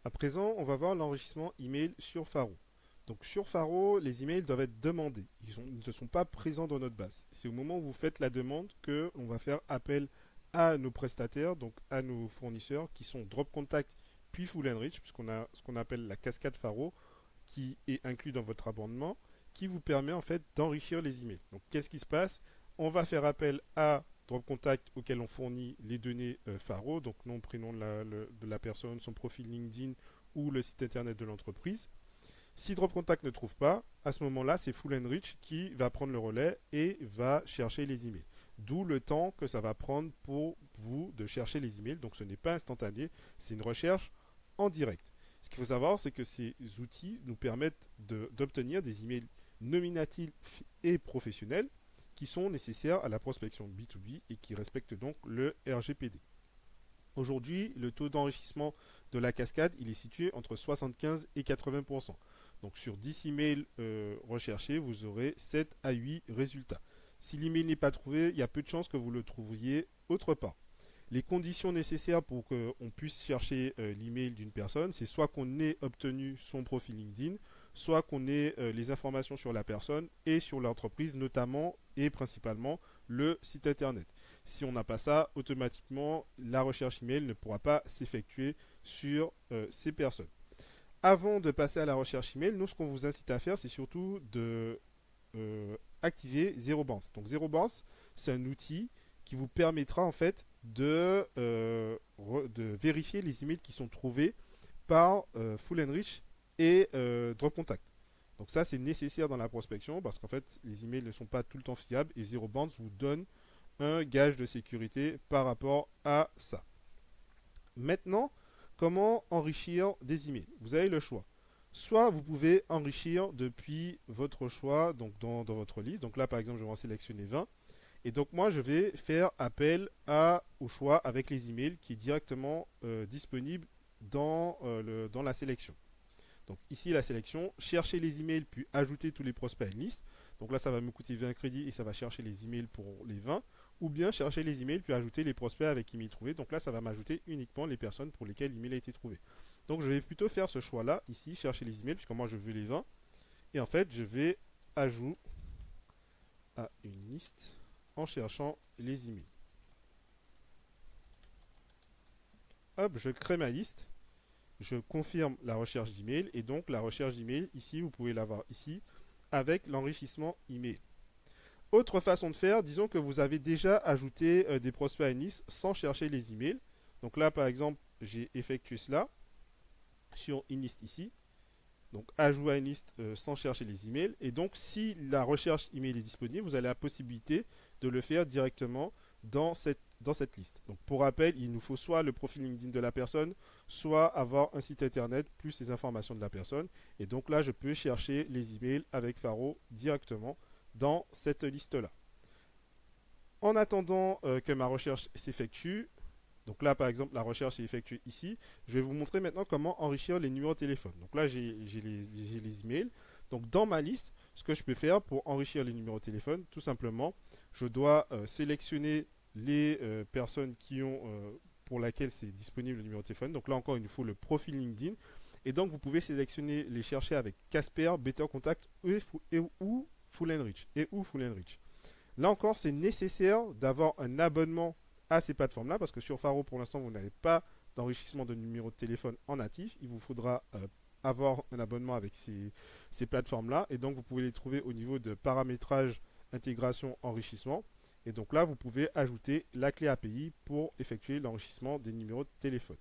À présent, on va voir l'enrichissement email sur Faro. Donc sur Faro, les emails doivent être demandés. Ils ne sont pas présents dans notre base. C'est au moment où vous faites la demande que on va faire appel à nos prestataires, donc à nos fournisseurs qui sont Drop Contact puis Full Enrich, puisqu'on a ce qu'on appelle la cascade Faro qui est inclus dans votre abonnement, qui vous permet en fait d'enrichir les emails. Donc qu'est-ce qui se passe? On va faire appel à Drop Contact auquel on fournit les données Faro, donc nom, prénom de la personne, son profil LinkedIn ou le site internet de l'entreprise. Si Drop Contact ne trouve pas, à ce moment-là, c'est Full Enrich qui va prendre le relais et va chercher les emails. D'où le temps que ça va prendre pour vous de chercher les emails. Donc ce n'est pas instantané, c'est une recherche en direct. Ce qu'il faut savoir, c'est que ces outils nous permettent d'obtenir des emails nominatifs et professionnels qui sont nécessaires à la prospection B2B et qui respectent donc le RGPD. Aujourd'hui, le taux d'enrichissement de la cascade, il est situé entre 75 et 80%. Donc sur 10 emails recherchés, vous aurez 7 à 8 résultats. Si l'email n'est pas trouvé, il y a peu de chances que vous le trouviez autre part. Les conditions nécessaires pour qu'on puisse chercher l'email d'une personne, c'est soit qu'on ait obtenu son profil LinkedIn, soit qu'on ait les informations sur la personne et sur l'entreprise, notamment et principalement le site internet. Si on n'a pas ça, automatiquement, la recherche email ne pourra pas s'effectuer sur ces personnes. Avant de passer à la recherche email, nous, ce qu'on vous incite à faire, c'est surtout de activer Zero Bounce. Donc Zero Bounce, c'est un outil qui vous permettra en fait de vérifier les emails qui sont trouvés par Full Enrich et Drop Contact. Donc ça, c'est nécessaire dans la prospection parce qu'en fait, les emails ne sont pas tout le temps fiables et Zero Bounce vous donne un gage de sécurité par rapport à ça. Maintenant, comment enrichir des emails? Vous avez le choix. Soit vous pouvez enrichir depuis votre choix, donc dans votre liste. Donc là, par exemple, je vais en sélectionner 20. Et donc moi, je vais faire appel au choix avec les emails qui est directement disponible dans la sélection. Donc ici, la sélection, chercher les emails puis ajouter tous les prospects à une liste. Donc là, ça va me coûter 20 crédits et ça va chercher les emails pour les 20. Ou bien chercher les emails puis ajouter les prospects avec email trouvé. Donc là, ça va m'ajouter uniquement les personnes pour lesquelles l'email a été trouvé. Donc je vais plutôt faire ce choix-là, ici, chercher les emails, puisque moi je veux les 20. Et en fait, je vais ajouter à une liste en cherchant les emails. Hop, je crée ma liste. Je confirme la recherche d'email et donc la recherche d'email ici, vous pouvez l'avoir ici avec l'enrichissement email. Autre façon de faire, disons que vous avez déjà ajouté des prospects à une liste sans chercher les emails. Donc là, par exemple, j'ai effectué cela sur une liste ici. Donc ajout à une liste sans chercher les emails. Et donc si la recherche email est disponible, vous avez la possibilité de le faire directement dans cette liste. Donc pour rappel, il nous faut soit le profil LinkedIn de la personne, soit avoir un site internet plus les informations de la personne. Et donc là, je peux chercher les emails avec Faro directement dans cette liste-là. En attendant que ma recherche s'effectue, donc là, par exemple, la recherche est effectuée ici. Je vais vous montrer maintenant comment enrichir les numéros de téléphone. Donc là, j'ai les emails. Donc dans ma liste, ce que je peux faire pour enrichir les numéros de téléphone, tout simplement, je dois sélectionner les personnes pour lesquelles c'est disponible le numéro de téléphone. Donc là encore, il nous faut le profil LinkedIn. Et donc, vous pouvez sélectionner les chercher avec Casper, Better Contact ou Full Enrich. Là encore, c'est nécessaire d'avoir un abonnement à ces plateformes-là parce que sur Faro, pour l'instant, vous n'avez pas d'enrichissement de numéro de téléphone en natif. Il vous faudra avoir un abonnement avec ces plateformes-là et donc vous pouvez les trouver au niveau de paramétrage, intégration, enrichissement. Et donc là, vous pouvez ajouter la clé API pour effectuer l'enrichissement des numéros de téléphone.